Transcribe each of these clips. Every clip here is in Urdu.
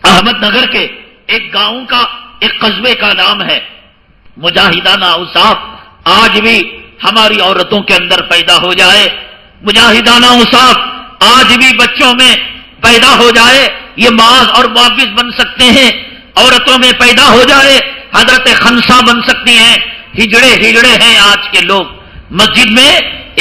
احمد نگر کے ایک گاؤں کا ایک قصبے کا نام ہے مجاہدانہ اوصاف. آج بھی ہماری عورتوں کے اندر پیدا ہو جائے مجاہدانہ اوصاف، آج بھی بچوں میں پیدا ہو جائے، یہ معاذ اور معوذ بن سکتے ہیں. عورتوں میں پیدا ہو جائے حضرت خنسا بن سکتی ہیں. ہجڑے ہیں آج کے لوگ. مسجد میں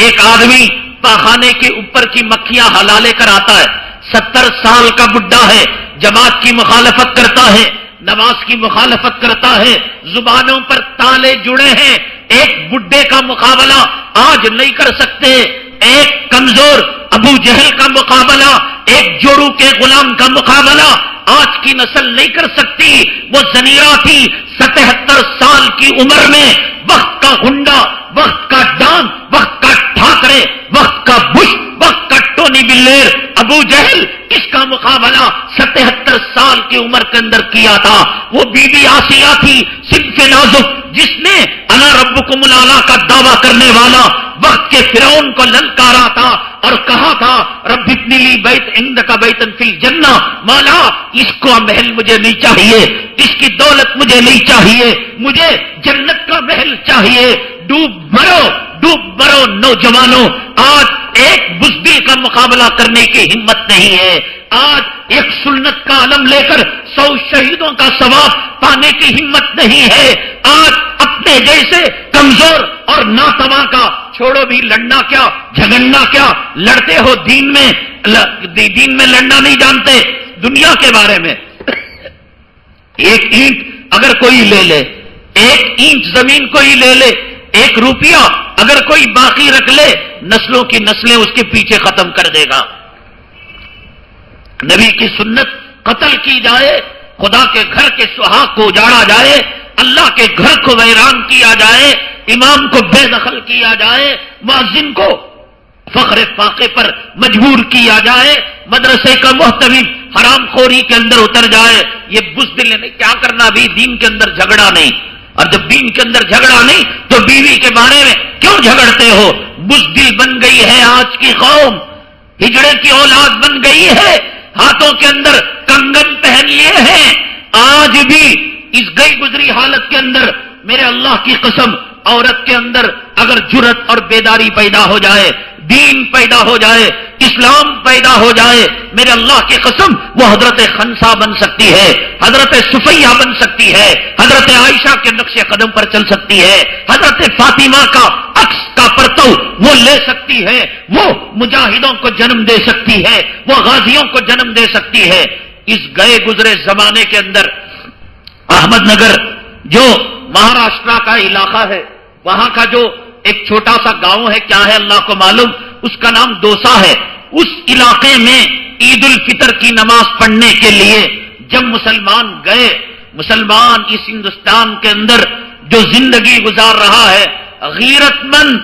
ایک آدمی پاخانے کے اوپر کی مکھیاں ہلا لے کر آتا ہے، 70 سال کا بڈھا ہے، جماعت کی مخالفت کرتا ہے، نماز کی مخالفت کرتا ہے، زبانوں پر تالے جڑے ہیں. ایک بڈھے کا مقابلہ آج نہیں کر سکتے. ایک کمزور ابو جہل کا مقابلہ، ایک جوڑو کے غلام کا مقابلہ آج کی نسل نہیں کر سکتی. وہ زنیرہ تھی 77 سال کی عمر میں، وقت کا گنڈا، وقت کا ڈان، وقت کا ٹھاکرے، وقت کا بش، وقت کا ٹونی بلیر ابو جہل، اس کا مقابلہ 77 سال کی عمر کے اندر کیا تھا. وہ بی بی آسیہ تھی صنف نازک، جس نے انا ربکم الاعلی کا دعویٰ کرنے والا وقت کے فرعون کو للکارا تھا اور کہا تھا رب ابن لی بیت عندک بیتا فی الجنہ، مولا اس کو محل مجھے نہیں چاہیے، اس کی دولت مجھے نہیں چاہیے، مجھے جنت کا محل چاہیے. ڈوب مرو نوجوانوں. آج ایک بزدل کا مقابلہ کرنے کی ہمت نہیں ہے. آج ایک سنت کا علم لے کر 100 شہیدوں کا ثواب پانے کی ہمت نہیں ہے. آج اپنے جیسے کمزور اور ناتواں کا چھوڑو بھی، لڑنا کیا جھگڑنا کیا، لڑتے ہو دین میں لڑنا نہیں جانتے. دنیا کے بارے میں ایک اینٹ اگر کوئی لے لے، ایک اینٹ زمین کوئی لے لے، 1 روپیہ اگر کوئی باقی رکھ لے، نسلوں کی نسلیں اس کے پیچھے ختم کر دے گا. نبی کی سنت قتل کی جائے، خدا کے گھر کے سہاگ کو اجاڑا جائے، اللہ کے گھر کو ویران کیا جائے، امام کو بے دخل کیا جائے، مؤذن کو فخر فاقے پر مجبور کیا جائے، مدرسے کا محتمم حرام خوری کے اندر اتر جائے. یہ بزدل نے کیا کرنا بھی، دین کے اندر جھگڑا نہیں. اور جب دین کے اندر جھگڑا نہیں تو بیوی کے بارے میں کیوں جھگڑتے ہو؟ بزدل بن گئی ہے آج کی قوم، ہجڑے کی اولاد بن گئی ہے، ہاتھوں کے اندر کنگن پہن لیے ہیں. آج بھی اس گئی گزری حالت کے اندر میرے اللہ کی قسم، عورت کے اندر اگر جرت اور بیداری پیدا ہو جائے، دین پیدا ہو جائے، اسلام پیدا ہو جائے، میرے اللہ کی قسم وہ حضرت خنسا بن سکتی ہے، حضرت صفیہ بن سکتی ہے، حضرت عائشہ کے نقش قدم پر چل سکتی ہے، حضرت فاطمہ کا عکس کا پرتو وہ لے سکتی ہے، وہ مجاہدوں کو جنم دے سکتی ہے، وہ غازیوں کو جنم دے سکتی ہے. اس گئے گزرے زمانے کے اندر احمد نگر جو مہاراشٹرا کا علاقہ ہے، وہاں کا جو ایک چھوٹا سا گاؤں ہے، کیا ہے اللہ کو معلوم، اس کا نام دوسا ہے. اس علاقے میں عید الفطر کی نماز پڑھنے کے لیے جب مسلمان گئے، مسلمان اس ہندوستان کے اندر جو زندگی گزار رہا ہے، غیرت مند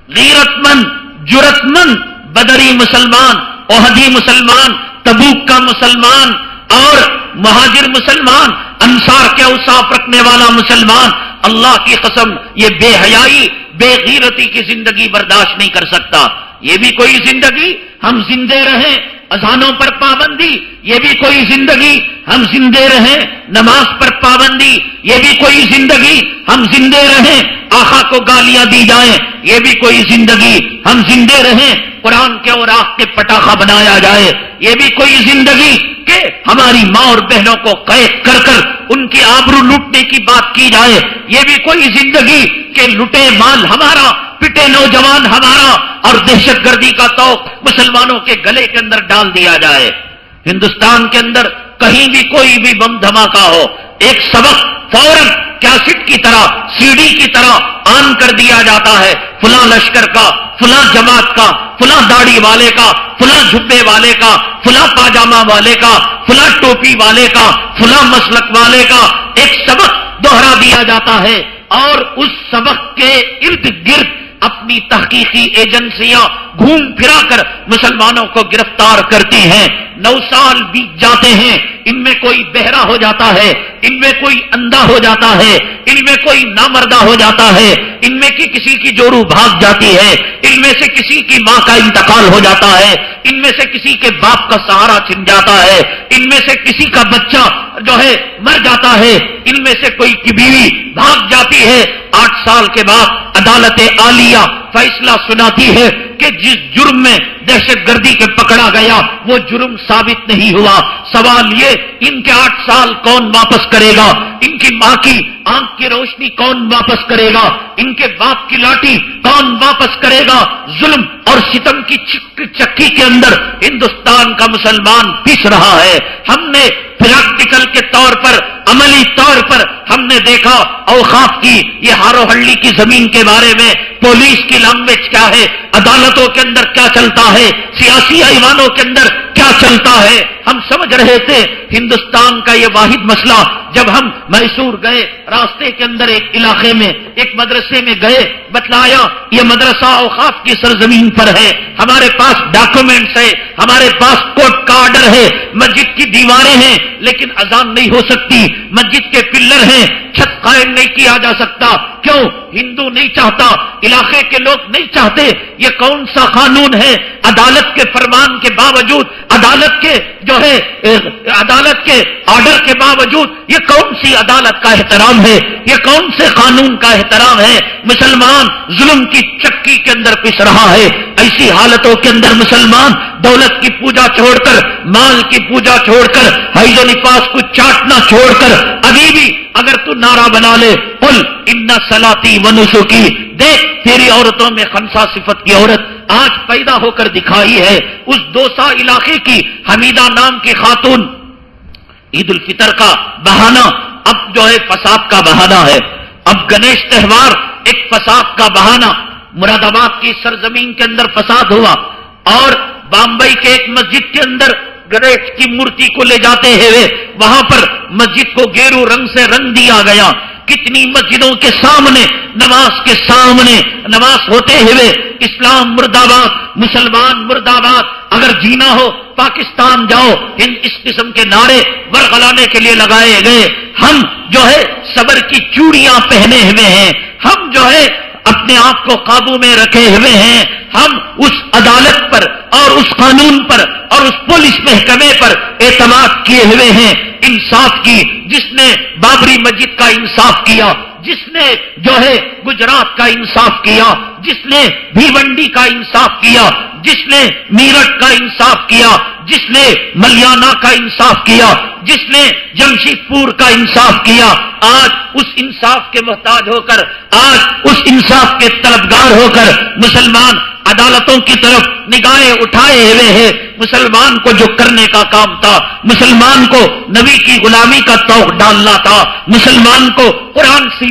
جرت مند بدری مسلمان، احدی مسلمان، تبوک کا مسلمان اور مہاجر مسلمان، انصار کے اوصاف رکھنے والا مسلمان، اللہ کی قسم یہ بے حیائی بے غیرتی کی زندگی برداشت نہیں کر سکتا. یہ بھی کوئی زندگی ہم زندے رہیں، اذانوں پر پابندی، یہ بھی کوئی زندگی ہم زندے رہیں، نماز پر پابندی، یہ بھی کوئی زندگی ہم زندے رہیں، آقا کو گالیاں دی جائیں، یہ بھی کوئی زندگی ہم زندے رہیں، قرآن کے اوراق کے پٹاخہ بنایا جائے، یہ بھی کوئی زندگی کہ ہماری ماں اور بہنوں کو قید کر کر ان کی آبرو لوٹنے کی بات کی جائے، یہ بھی کوئی زندگی کہ لٹے مال ہمارا، پٹے نوجوان ہمارا اور دہشت گردی کا توق مسلمانوں کے گلے کے اندر ڈال دیا جائے. ہندوستان کے اندر کہیں بھی کوئی بھی بم دھماکہ ہو، ایک سبق فوراً کیسٹ کی طرح، سی ڈی کی طرح آن کر دیا جاتا ہے، فلاں لشکر کا، فلاں جماعت کا، فلاں داڑھی والے کا، فلاں جھبے والے کا، فلاں پاجامہ والے کا، فلاں ٹوپی والے کا، فلاں مسلک والے کا ایک سبق دوہرا دیا جاتا ہے. اور اس سبق کے ارد گرد اپنی تحقیقی ایجنسیاں گھوم پھرا کر مسلمانوں کو گرفتار کرتی ہیں. 9 سال بیت جاتے ہیں، ان میں کوئی بہرا ہو جاتا ہے، ان میں کوئی اندھا ہو جاتا ہے، ان میں کوئی نامردہ ہو جاتا ہے، ان میں کسی کی جورو بھاگ جاتی ہے، ان میں سے کسی کی ماں کا انتقال ہو جاتا ہے، ان میں سے کسی کے باپ کا سہارا چھن جاتا ہے، ان میں سے کسی کا بچہ جو ہے مر جاتا ہے، ان میں سے کوئی کی بیوی بھاگ جاتی ہے۔ 8 سال کے بعد عدالت عالیہ فیصلہ سناتی ہے کہ جس جرم میں دہشت گردی کے پکڑا گیا وہ جرم ثابت نہیں ہوا۔ سوال یہ، ان کے 8 سال کون واپس کرے گا؟ ان کی ماں کی آنکھ کی روشنی کون واپس کرے گا؟ ان کے باپ کی لاٹھی کون واپس کرے گا؟ ظلم اور ستم کی چکی کے اندر ہندوستان کا مسلمان پس رہا ہے۔ ہم نے پریکٹیکل کے طور پر، عملی طور پر ہم نے دیکھا اوقاف کی یہ ہارو ہلّی کی زمین کے بارے میں پولیس کی لینگویج کیا ہے، عدالتوں کے اندر کیا چلتا ہے، سیاسی ایوانوں کے اندر کیا چلتا ہے۔ ہم سمجھ رہے تھے ہندوستان کا یہ واحد مسئلہ۔ جب ہم میسور گئے، راستے کے اندر ایک علاقے میں ایک مدرسے میں گئے، بتلایا یہ مدرسہ اوقاف کی سرزمین پر ہے، ہمارے پاس ڈاکومنٹس ہے، ہمارے پاس کورٹ کا آرڈر ہے، مسجد کی دیواریں ہیں لیکن اذان نہیں ہو سکتی، مسجد کے پلر ہیں، چھت قائم نہیں کیا جا سکتا۔ کیوں؟ ہندو نہیں چاہتا، علاقے کے لوگ نہیں چاہتے۔ یہ کون سا قانون ہے؟ عدالت کے فرمان کے باوجود، عدالت کے جو ہے عدالت کے آرڈر کے باوجود یہ کون سی عدالت کا احترام ہے؟ یہ کون سے قانون کا احترام ہے؟ مسلمان ظلم کی چکی کے اندر پس رہا ہے۔ ایسی حالتوں کے اندر مسلمان دولت کی پوجا چھوڑ کر، مال کی پوجا چھوڑ کر، حیض و نفاس کو چاٹنا چھوڑ کر، ابھی بھی اگر تو نعرہ بنا لے قل ان صلاتی و نسکی، دیکھ تیری عورتوں میں خنسا صفت کی عورت آج پیدا ہو کر دکھائی ہے۔ اس دوسا علاقے کی حمیدہ نام کی خاتون، عید الفطر کا بہانہ اب جو ہے فساد کا بہانہ ہے، اب گنیش تہوار ایک فساد کا بہانہ۔ مراد آباد کی سرزمین کے اندر فساد ہوا اور بامبئی کے ایک مسجد کے اندر گنیش کی مورتی کو لے جاتے ہوئے وہاں پر مسجد کو گیرو رنگ سے رنگ دیا گیا۔ کتنی مسجدوں کے سامنے، نماز کے سامنے نماز ہوتے ہوئے اسلام مرد آباد، مسلمان مرد آباد، اگر جینا ہو پاکستان جاؤ، اس قسم کے نعرے ورغلانے کے لیے لگائے گئے۔ ہم جو ہے صبر کی چوڑیاں پہنے ہوئے ہیں، ہم جو ہے اپنے آپ کو قابو میں رکھے ہوئے ہیں، ہم اس عدالت پر اور اس قانون پر اور اس پولیس محکمے پر اعتماد کیے ہوئے ہیں انصاف کی، جس نے بابری مسجد کا انصاف کیا، جس نے جو ہے گجرات کا انصاف کیا، جس نے بھیونڈی کا انصاف کیا، جس نے میرٹھ کا انصاف کیا، جس نے ملیانہ کا انصاف کیا، جس نے جمشید پور کا انصاف کیا، آج اس انصاف کے محتاج ہو کر، آج اس انصاف کے طلبگار ہو کر مسلمان عدالتوں کی طرف نگاہیں اٹھائے ہوئے ہیں۔ مسلمان کو جو کرنے کا کام تھا، مسلمان کو نبی کی غلامی کا توق ڈالنا تھا، مسلمان کو قرآن سے